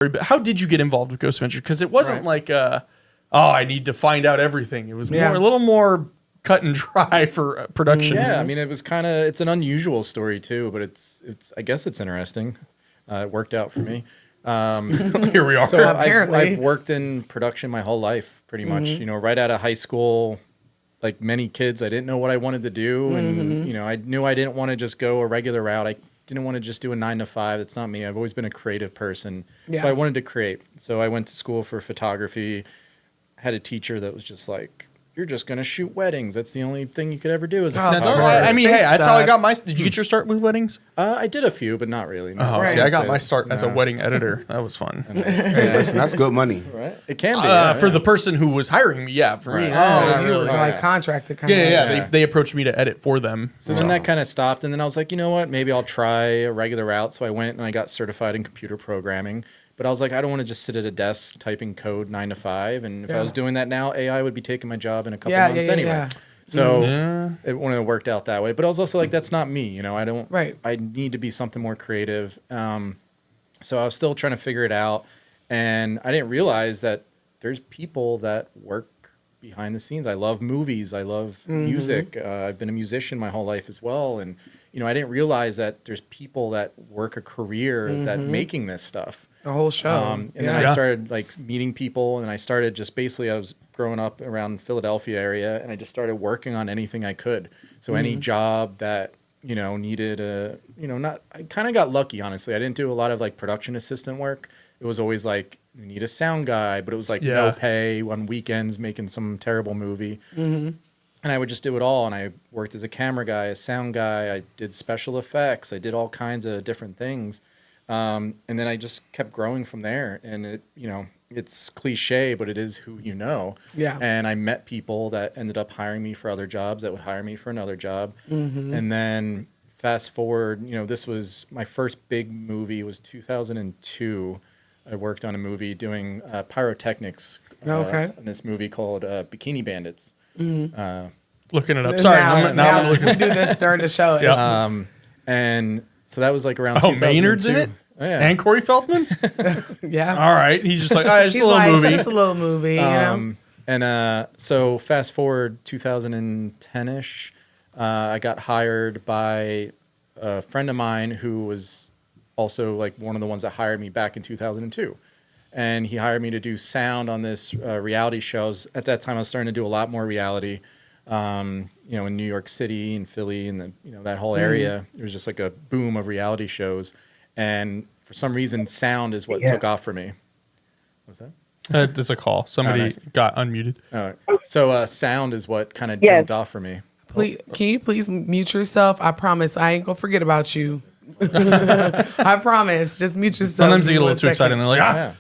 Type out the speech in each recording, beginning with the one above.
But how did you get involved with Ghost Adventures? Because it wasn't like, I need to find out everything. It was a little more cut and dry for production. Yeah, I mean, it was it's an unusual story too, but I guess it's interesting. It worked out for me. Here we are. So I've worked in production my whole life, pretty much. You know, right out of high school, like many kids, I didn't know what I wanted to do, and you know, I knew I didn't want to just go a regular route. I didn't want to just do a 9 to 5. That's not me. I've always been a creative person. So I wanted to create. So I went to school for photography. Had a teacher that was just like, "You're just gonna shoot weddings. That's the only thing you could ever do as a photographer." I mean, hey, that's how I got my. Did you get your start with weddings? I did a few, but not really. No. See, I got my start as a wedding editor. That was fun. Hey, listen, that's good money. Right? It can be for the person who was hiring me. Yeah, for me. You were like contracted. Kind of. They approached me to edit for them. So then that kind of stopped, and then I was like, you know what? Maybe I'll try a regular route. So I went and I got certified in computer programming. But I was like, I don't want to just sit at a desk typing code 9 to 5. And if I was doing that now, AI would be taking my job in a couple months anyway. So it wouldn't have worked out that way. But I was also like, that's not me. You know, I don't. Right. I need to be something more creative. So I was still trying to figure it out, and I didn't realize that there's people that work behind the scenes. I love movies. I love music. I've been a musician my whole life as well, and you know, I didn't realize that there's people that work a career that making this stuff. The whole show. And then I started like meeting people, and I started just basically, I was growing up around Philadelphia area, and I just started working on anything I could. So any job that, you know, needed I kind of got lucky, honestly. I didn't do a lot of like production assistant work. It was always like, you need a sound guy, but it was like no pay on weekends making some terrible movie. And I would just do it all. And I worked as a camera guy, a sound guy. I did special effects. I did all kinds of different things. And then I just kept growing from there. And it, you know, it's cliche, but it is who you know. Yeah. And I met people that ended up hiring me for other jobs that would hire me for another job. And then fast forward, you know, this was my first big movie was 2002. I worked on a movie doing pyrotechnics. In this movie called Bikini Bandits. Looking it up. Sorry, now I'm looking. Do this during the show. And so that was like around 2002. Maynard's in it? Oh, yeah. And Corey Feldman? Yeah. All right. He's just like, just a little movie. Just a little movie, you know? And so fast forward 2010-ish, I got hired by a friend of mine who was also like one of the ones that hired me back in 2002. And he hired me to do sound on this reality shows. At that time, I was starting to do a lot more reality. You know, in New York City and Philly and that whole area, it was just like a boom of reality shows. And for some reason, sound is what took off for me. What's that? It's a call. Somebody got unmuted. All right. So sound is what kind of jumped off for me. Please, can you please mute yourself? I promise I ain't gonna forget about you. I promise. Just mute yourself. Sometimes they get a little too excited and they're like,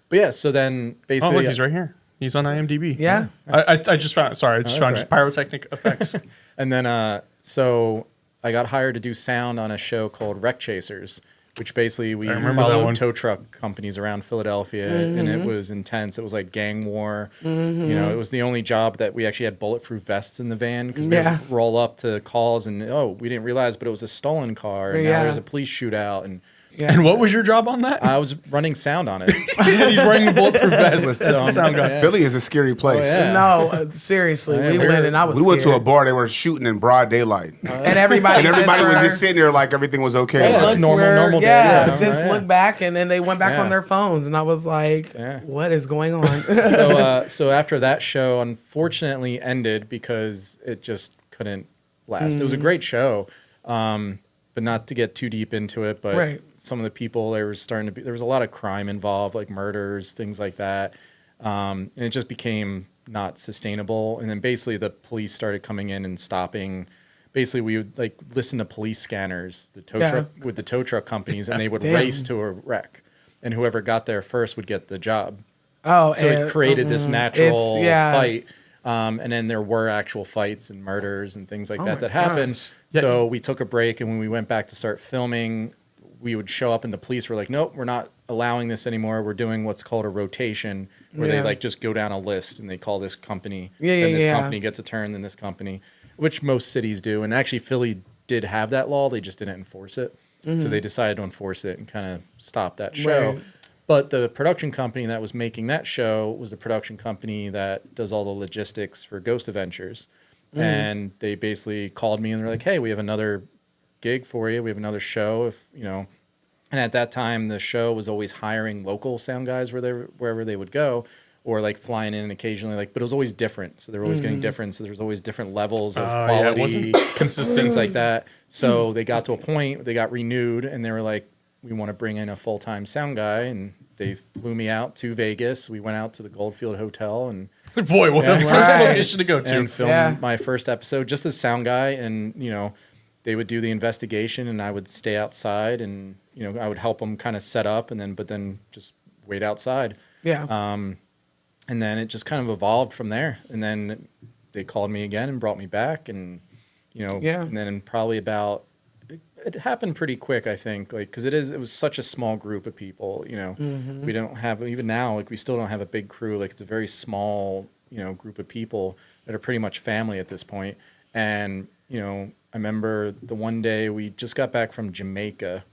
But yeah, so then basically, look, he's right here. He's on IMDb. Yeah. I just found. Sorry, I just found just pyrotechnic effects. And then so I got hired to do sound on a show called Wreck Chasers, which basically we followed tow truck companies around Philadelphia, and it was intense. It was like gang war. You know, it was the only job that we actually had bulletproof vests in the van because we would roll up to calls and we didn't realize, but it was a stolen car, and now there's a police shootout and. Yeah. And what was your job on that? I was running sound on it. He's wearing the bulletproof vest. Sound guy. Philly is a scary place. No, seriously, we went and I was. We went to a bar. They were shooting in broad daylight, and everybody was just sitting there like everything was okay. That's normal day. Yeah, just look back, and then they went back on their phones, and I was like, "What is going on?" So after that show, unfortunately, ended because it just couldn't last. It was a great show. But not to get too deep into it, but some of the people, there was a lot of crime involved, like murders, things like that. And it just became not sustainable. And then basically the police started coming in and stopping. Basically we would like listen to police scanners, the tow truck companies, and they would race to a wreck. And whoever got there first would get the job. So it created this natural fight. And then there were actual fights and murders and things like that happened. So we took a break, and when we went back to start filming, we would show up and the police were like, nope, we're not allowing this anymore. We're doing what's called a rotation, where they like just go down a list and they call this company. Then this company gets a turn, then this company, which most cities do. And actually Philly did have that law. They just didn't enforce it. So they decided to enforce it and kind of stop that show. Right. But the production company that was making that show was the production company that does all the logistics for Ghost Adventures. And they basically called me and they're like, hey, we have another gig for you. We have another show. If you know, and at that time, the show was always hiring local sound guys wherever they would go, or like flying in occasionally. Like, but it was always different. So they were always getting different. So there was always different levels of quality, it wasn't consistent, things like that. So they got to a point, they got renewed, and they were like, we want to bring in a full-time sound guy, and they flew me out to Vegas. We went out to the Goldfield Hotel, and boy, what a first location to go to, and filmed my first episode just as sound guy. And you know, they would do the investigation, and I would stay outside, and you know, I would help them kind of set up, and then just wait outside. Yeah. And then it just kind of evolved from there. And then they called me again and brought me back, and you know, and then probably about. It happened pretty quick, I think, like because it was such a small group of people. You know, we don't have even now, like we still don't have a big crew. Like it's a very small, you know, group of people that are pretty much family at this point. And you know, I remember the one day we just got back from Jamaica,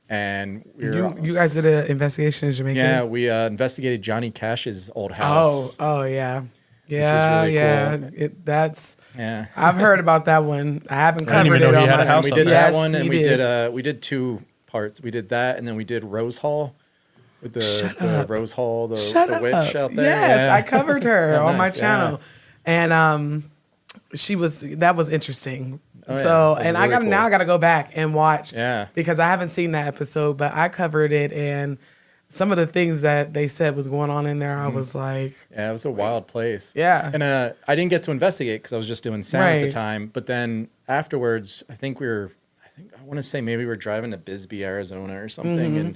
and you guys did an investigation in Jamaica. Yeah, we investigated Johnny Cash's old house. Oh yeah. Yeah, really cool. I've heard about that one. I haven't covered I didn't even know it. He had a house. We did that one, and did. we did 2 parts. We did that, and then we did Rose Hall with the Rose Hall, the witch out there. Yes, I covered her on my channel, and that was interesting. Oh, so, and really cool. I gotta go back and watch. Yeah, because I haven't seen that episode, but I covered it and. Some of the things that they said was going on in there, I was like... Yeah, it was a wild place. Yeah. And I didn't get to investigate because I was just doing sound at the time. But then afterwards, I want to say maybe we were driving to Bisbee, Arizona or something. And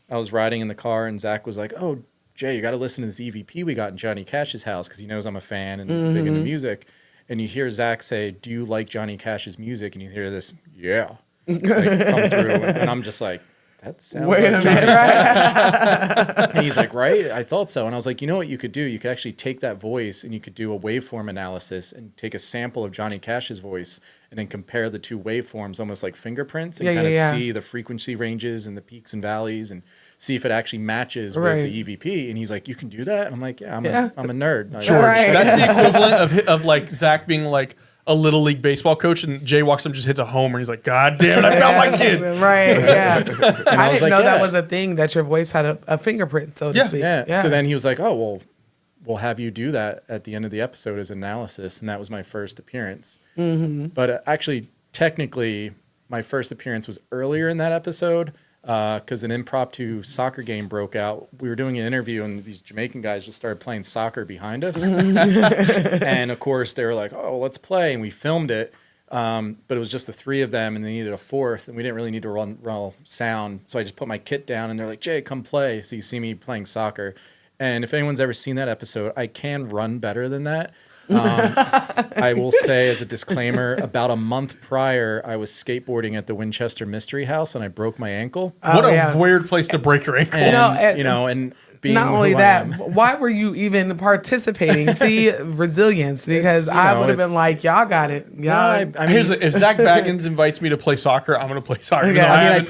I was riding in the car and Zach was like, oh, Jay, you got to listen to this EVP we got in Johnny Cash's house because he knows I'm a fan and big into music. And you hear Zach say, do you like Johnny Cash's music? And you hear this, yeah, like, come through. And I'm just like, that sounds like Johnny Cash. And he's like, right? I thought so. And I was like, you know what you could do? You could actually take that voice and you could do a waveform analysis and take a sample of Johnny Cash's voice and then compare the 2 waveforms almost like fingerprints and kind of see the frequency ranges and the peaks and valleys and see if it actually matches with the EVP. And he's like, you can do that? And I'm like, I'm a nerd. George, that's the equivalent of like Zach being like, a little league baseball coach, and Jay walks up and just hits a homer, and he's like, God damn it, I found my kid. Right, yeah. I didn't know that was a thing, that your voice had a fingerprint, so to speak. Yeah. So then he was like, oh, well, we'll have you do that at the end of the episode as analysis, and that was my first appearance. But actually, technically, my first appearance was earlier in that episode, because an impromptu soccer game broke out. We were doing an interview, and these Jamaican guys just started playing soccer behind us. And, of course, they were like, oh, let's play. And we filmed it. But it was just the 3 of them, and they needed a 4th, and we didn't really need to run sound. So I just put my kit down, and they're like, Jay, come play. So you see me playing soccer. And if anyone's ever seen that episode, I can run better than that. I will say as a disclaimer, about a month prior, I was skateboarding at the Winchester Mystery House and I broke my ankle. What a weird place to break your ankle. And, and being not only that, why were you even participating? See, resilience, because I would have been like, y'all got it. Y'all. If Zach Baggins invites me to play soccer, I'm going to play soccer. Yeah, I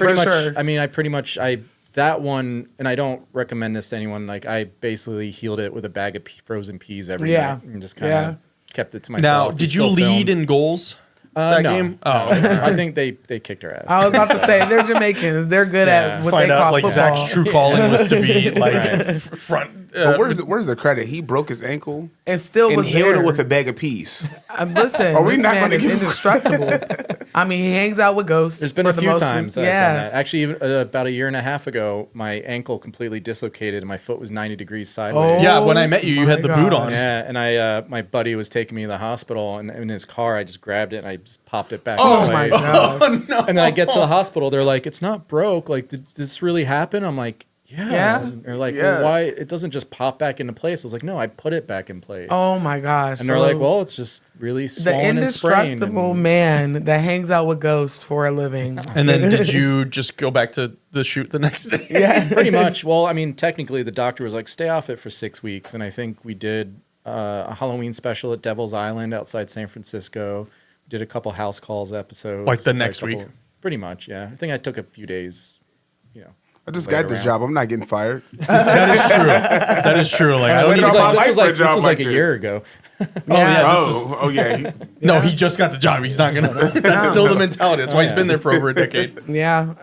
pretty much that one, and I don't recommend this to anyone. Like I basically healed it with a bag of frozen peas every night and just kind of kept it to myself. Now, did you lead in goals? That game? Oh, I think they kicked her ass. I was about to say they're Jamaicans. They're good at what they call football. Zach's true calling was to be like front. But where's the credit? He broke his ankle and still was healed there it with a bag of peas. Listen, Are we this not man gonna is indestructible. I mean, he hangs out with ghosts. There's been a few times that I've done that. Actually, even, about 1.5 years ago, my ankle completely dislocated and my foot was 90 degrees sideways. Yeah, when I met you, you had the boot on. Yeah, and my buddy was taking me to the hospital, and in his car, I just grabbed it and I just popped it back. Oh my gosh! Oh, no. And then I get to the hospital, they're like, "It's not broke. Like, did this really happen?" I'm like, Yeah. And they're like, well, why? It doesn't just pop back into place. I was like, no, I put it back in place. Oh my gosh. And they're like, well, it's just really swollen and sprained. The indestructible man that hangs out with ghosts for a living. And then did you just go back to the shoot the next day? Yeah. Pretty much. Well, I mean, technically the doctor was like, stay off it for 6 weeks. And I think we did a Halloween special at Devil's Island outside San Francisco. Did a couple house calls episodes. Like the next week? Pretty much, yeah. I think I took a few days, you know. I just Later got this around. job. I'm not getting fired. That is true. That is true. Like I don't Wait, even. all my life for a This job was like like a this. year ago. Oh yeah. This was, Oh yeah. no, he just got the job. He's not gonna. That's still the mentality. That's why he's been there for over a decade. Yeah.